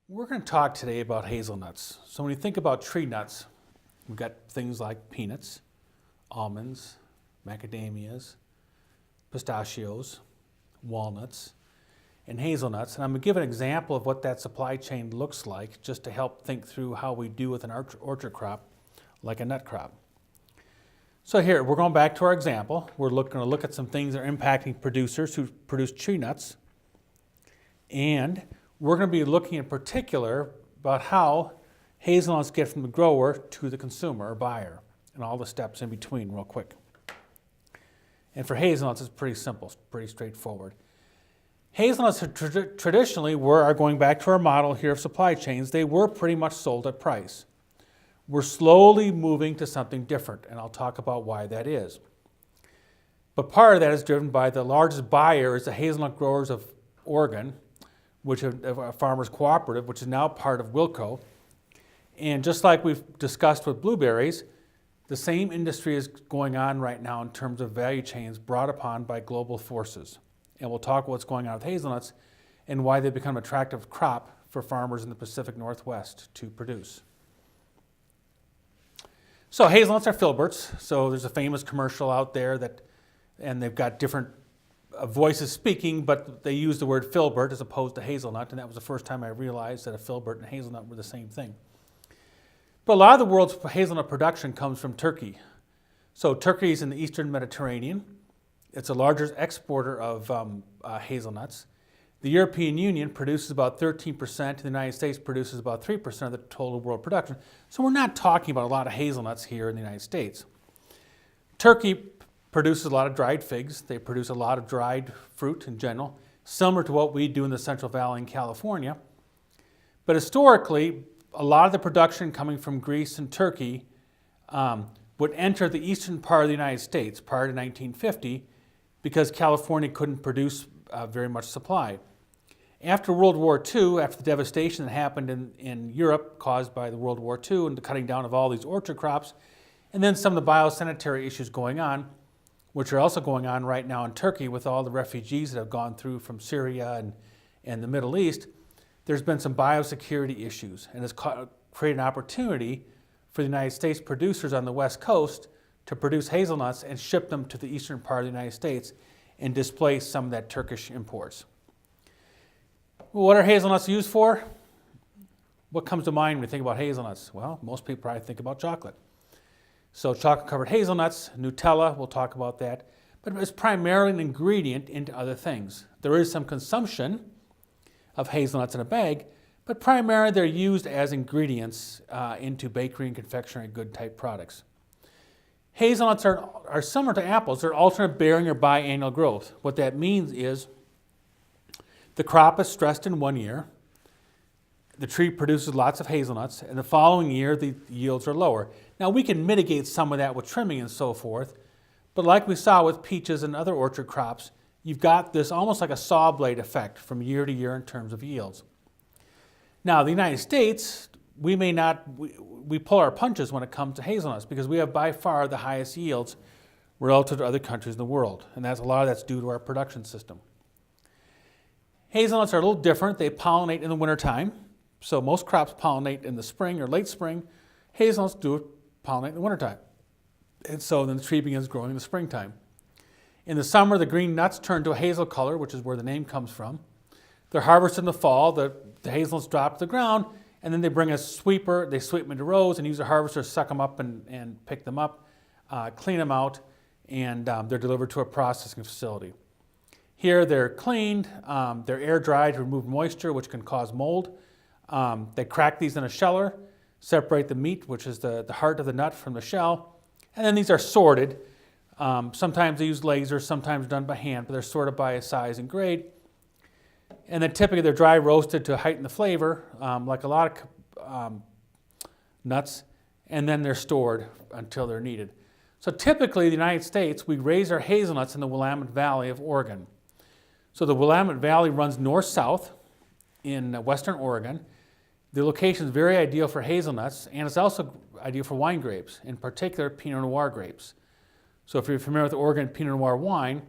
We're going to talk today about hazelnuts. So when you think about tree nuts, we've got things like peanuts, almonds, macadamias, pistachios, walnuts, and hazelnuts. And I'm going to give an example of what that supply chain looks like just to help think through how we do with an orchard crop like a nut crop. So here, we're going back to our example. We're going to look at some things that are impacting producers who produce tree nuts. And we're going to be looking in particular about how hazelnuts get from the grower to the consumer or buyer and all the steps in between real quick. And for hazelnuts, it's pretty simple, pretty straightforward. Hazelnuts traditionally are going back to our model here of supply chains, they were pretty much sold at price. We're slowly moving to something different, and I'll talk about why that is. But part of that is driven by the largest buyer is the Hazelnut Growers of Oregon, which is a farmers cooperative, which is now part of Wilco. And just like we've discussed with blueberries, the same industry is going on right now in terms of value chains brought upon by global forces. And we'll talk what's going on with hazelnuts and why they become an attractive crop for farmers in the Pacific Northwest to produce. So hazelnuts are filberts. So there's a famous commercial out there and they've got different voices speaking, but they use the word filbert as opposed to hazelnut, and that was the first time I realized that a filbert and hazelnut were the same thing. But a lot of the world's hazelnut production comes from Turkey. So Turkey is in the eastern Mediterranean. It's the largest exporter of hazelnuts. The European Union produces about 13%, and the United States produces about 3% of the total world production. So we're not talking about a lot of hazelnuts here in the United States. Turkey produces a lot of dried figs. They produce a lot of dried fruit in general, similar to what we do in the Central Valley in California. But historically, a lot of the production coming from Greece and Turkey would enter the eastern part of the United States prior to 1950 because California couldn't produce very much supply. After World War II, after the devastation that happened in Europe caused by the World War II and the cutting down of all these orchard crops, and then some of the biosanitary issues going on, which are also going on right now in Turkey with all the refugees that have gone through from Syria and the Middle East, there's been some biosecurity issues, and it's created an opportunity for the United States producers on the West Coast to produce hazelnuts and ship them to the eastern part of the United States and displace some of that Turkish imports. What are hazelnuts used for? What comes to mind when you think about hazelnuts? Well, most people probably think about chocolate. So chocolate-covered hazelnuts, Nutella, we'll talk about that, but it's primarily an ingredient into other things. There is some consumption of hazelnuts in a bag, but primarily they're used as ingredients into bakery and confectionery good type products. Hazelnuts are similar to apples. They're alternate bearing or biannual growth. What that means is the crop is stressed in one year, the tree produces lots of hazelnuts, and the following year the yields are lower. Now we can mitigate some of that with trimming and so forth, but like we saw with peaches and other orchard crops, you've got this almost like a saw blade effect from year to year in terms of yields. Now the United States, we pull our punches when it comes to hazelnuts because we have by far the highest yields relative to other countries in the world, and a lot of that's due to our production system. Hazelnuts are a little different. They pollinate in the wintertime. So most crops pollinate in the spring or late spring. Hazelnuts do pollinate in the wintertime. And so then the tree begins growing in the springtime. In the summer, the green nuts turn to a hazel color, which is where the name comes from. They're harvested in the fall. The hazelnuts drop to the ground, and then they bring a sweeper. They sweep them into rows and use a harvester to suck them up and pick them up, clean them out, and they're delivered to a processing facility. Here they're cleaned, they're air dried to remove moisture, which can cause mold. They crack these in a sheller, separate the meat, which is the heart of the nut, from the shell, and then these are sorted. Sometimes they use lasers, sometimes done by hand, but they're sorted by size and grade. And then typically they're dry roasted to heighten the flavor, like a lot of nuts, and then they're stored until they're needed. So typically, in the United States, we raise our hazelnuts in the Willamette Valley of Oregon. So the Willamette Valley runs north-south in western Oregon. The location is very ideal for hazelnuts, and it's also ideal for wine grapes, in particular Pinot Noir grapes. So if you're familiar with the Oregon Pinot Noir wine,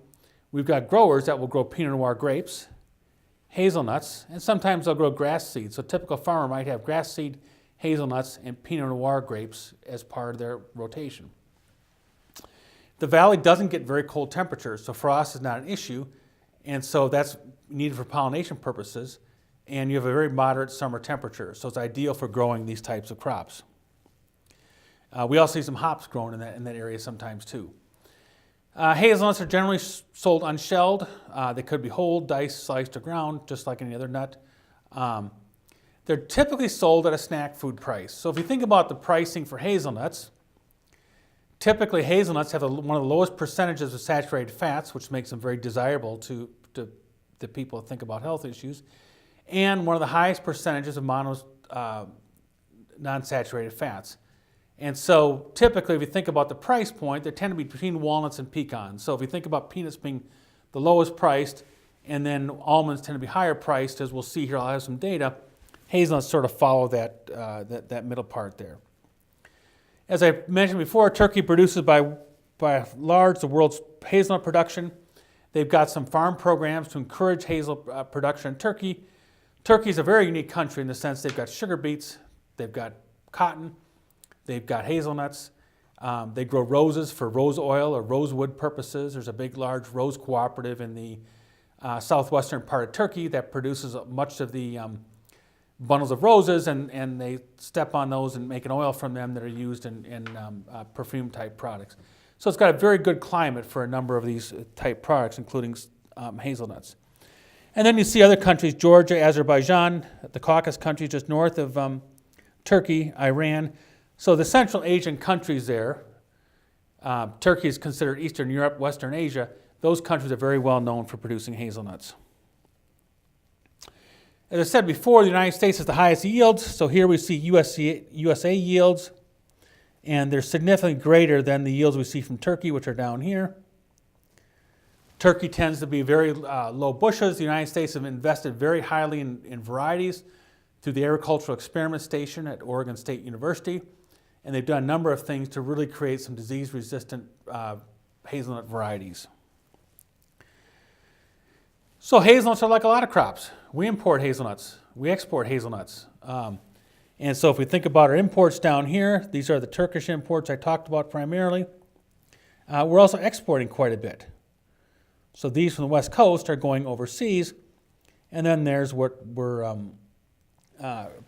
we've got growers that will grow Pinot Noir grapes, hazelnuts, and sometimes they'll grow grass seed. So a typical farmer might have grass seed, hazelnuts, and Pinot Noir grapes as part of their rotation. The valley doesn't get very cold temperatures, so frost is not an issue, and so that's needed for pollination purposes, and you have a very moderate summer temperature, so it's ideal for growing these types of crops. We also see some hops grown in that area sometimes too. Hazelnuts are generally sold unshelled. They could be whole, diced, sliced, or ground, just like any other nut. They're typically sold at a snack food price. So if you think about the pricing for hazelnuts, typically hazelnuts have one of the lowest percentages of saturated fats, which makes them very desirable to the people that think about health issues, and one of the highest percentages of non-saturated fats. And so typically, if you think about the price point, they tend to be between walnuts and pecans. So if you think about peanuts being the lowest priced, and then almonds tend to be higher priced, as we'll see here, I'll have some data, hazelnuts sort of follow that middle part there. As I mentioned before, Turkey produces by large the world's hazelnut production. They've got some farm programs to encourage hazelnut production in Turkey. Turkey is a very unique country in the sense they've got sugar beets, they've got cotton, they've got hazelnuts. They grow roses for rose oil or rosewood purposes. There's a big, large rose cooperative in the southwestern part of Turkey that produces much of the bundles of roses, and they step on those and make an oil from them that are used in perfume-type products. So it's got a very good climate for a number of these type products, including hazelnuts. And then you see other countries, Georgia, Azerbaijan, the Caucasus countries just north of Turkey, Iran. So the Central Asian countries there, Turkey is considered Eastern Europe, Western Asia. Those countries are very well known for producing hazelnuts. As I said before, the United States has the highest yields. So here we see USA yields, and they're significantly greater than the yields we see from Turkey, which are down here. Turkey tends to be very low bushes. The United States have invested very highly in varieties through the Agricultural Experiment Station at Oregon State University. And they've done a number of things to really create some disease-resistant hazelnut varieties. So hazelnuts are like a lot of crops. We import hazelnuts. We export hazelnuts. And so if we think about our imports down here, these are the Turkish imports I talked about primarily. We're also exporting quite a bit. So these from the West Coast are going overseas, and then there's what we're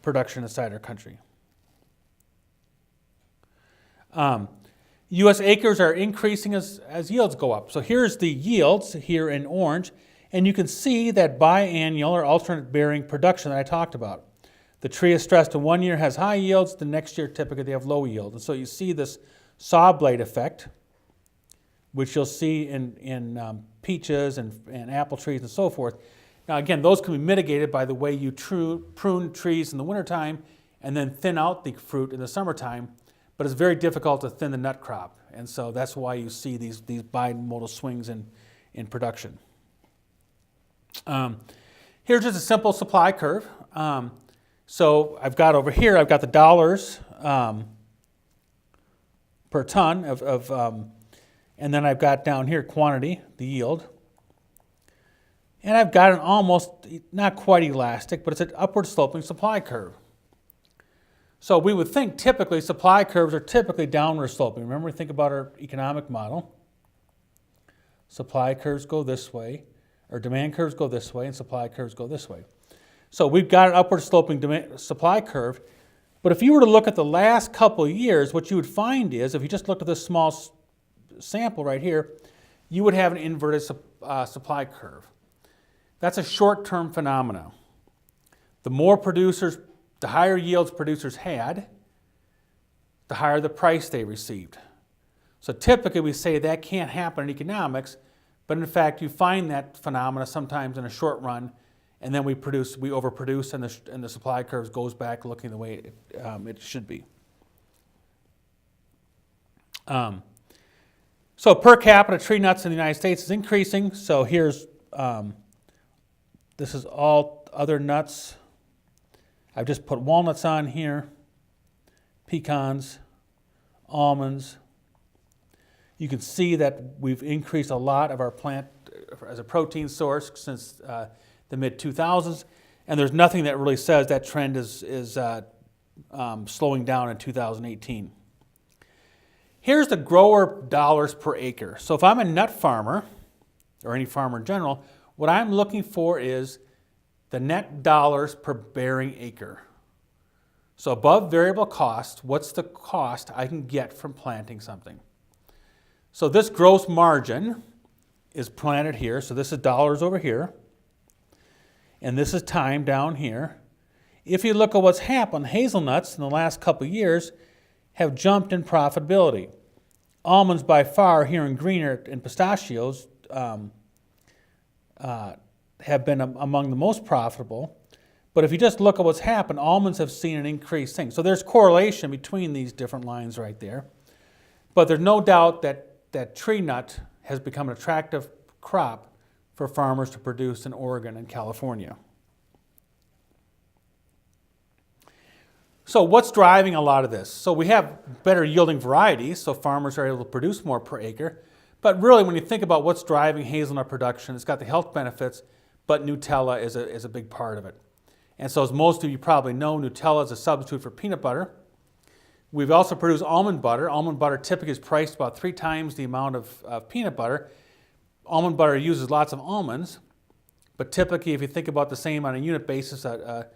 production inside our country. U.S. acres are increasing as yields go up. So here's the yields here in orange, and you can see that biannual or alternate bearing production that I talked about. The tree is stressed in one year has high yields, the next year typically they have low yield. And so you see this saw blade effect, which you'll see in peaches and apple trees and so forth. Now again, those can be mitigated by the way you prune trees in the wintertime and then thin out the fruit in the summertime, but it's very difficult to thin the nut crop. And so that's why you see these bimodal swings in production. Here's just a simple supply curve. So I've got over here, I've got the dollars per ton and then I've got down here quantity, the yield. And I've got an almost, not quite elastic, but it's an upward sloping supply curve. So we would think typically supply curves are typically downward sloping. Remember, think about our economic model. Supply curves go this way, or demand curves go this way, and supply curves go this way. So we've got an upward sloping supply curve. But if you were to look at the last couple of years, what you would find is, if you just looked at this small sample right here, you would have an inverted supply curve. That's a short-term phenomenon. The more producers, the higher yields producers had, the higher the price they received. So typically we say that can't happen in economics, but in fact you find that phenomena sometimes in a short run, and then we overproduce, and the supply curve goes back looking the way it should be. So per capita tree nuts in the United States is increasing. So here's this is all other nuts. I've just put walnuts on here, pecans, almonds. You can see that we've increased a lot of our plant as a protein source since the mid-2000s, and there's nothing that really says that trend is slowing down in 2018. Here's the grower dollars per acre. So if I'm a nut farmer, or any farmer in general, what I'm looking for is the net dollars per bearing acre. So above variable cost, what's the cost I can get from planting something? So this gross margin is planted here. So this is dollars over here. And this is time down here. If you look at what's happened, hazelnuts in the last couple of years have jumped in profitability. Almonds by far here in green and pistachios have been among the most profitable. But if you just look at what's happened, almonds have seen an increased thing. So there's correlation between these different lines right there. But there's no doubt that tree nut has become an attractive crop for farmers to produce in Oregon and California. So what's driving a lot of this? So we have better yielding varieties, so farmers are able to produce more per acre. But really, when you think about what's driving hazelnut production, it's got the health benefits, but Nutella is a big part of it. And so as most of you probably know, Nutella is a substitute for peanut butter. We've also produced almond butter. Almond butter typically is priced about 3 times the amount of peanut butter. Almond butter uses lots of almonds, but typically if you think about the same on a unit basis, a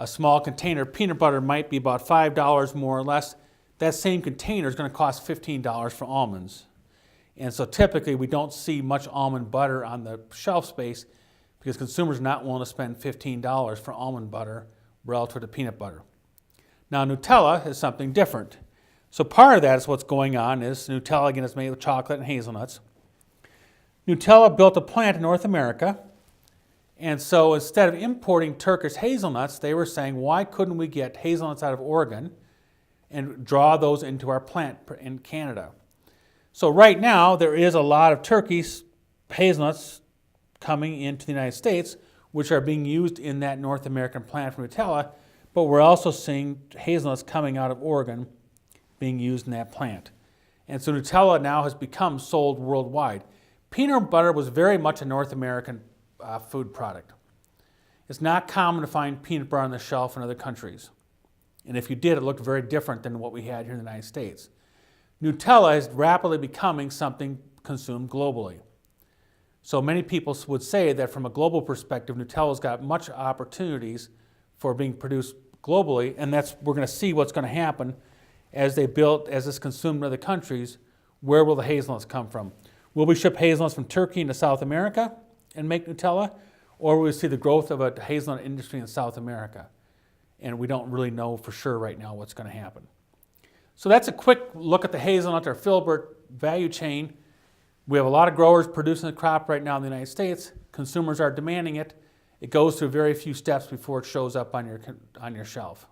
small container of peanut butter might be about $5 more or less. That same container is going to cost $15 for almonds. And so typically we don't see much almond butter on the shelf space because consumers are not willing to spend $15 for almond butter relative to peanut butter. Now Nutella is something different. So part of that is what's going on is Nutella, again, is made with chocolate and hazelnuts. Nutella built a plant in North America, and so instead of importing Turkish hazelnuts, they were saying, why couldn't we get hazelnuts out of Oregon and draw those into our plant in Canada? So right now, there is a lot of Turkish hazelnuts coming into the United States, which are being used in that North American plant for Nutella, but we're also seeing hazelnuts coming out of Oregon being used in that plant. And so Nutella now has become sold worldwide. Peanut butter was very much a North American food product. It's not common to find peanut butter on the shelf in other countries. And if you did, it looked very different than what we had here in the United States. Nutella is rapidly becoming something consumed globally. So many people would say that from a global perspective, Nutella's got much opportunities for being produced globally, and we're going to see what's going to happen as it's consumed in other countries. Where will the hazelnuts come from? Will we ship hazelnuts from Turkey into South America and make Nutella? Or will we see the growth of a hazelnut industry in South America? And we don't really know for sure right now what's going to happen. So that's a quick look at the hazelnut or filbert value chain. We have a lot of growers producing the crop right now in the United States. Consumers are demanding it. It goes through very few steps before it shows up on your shelf.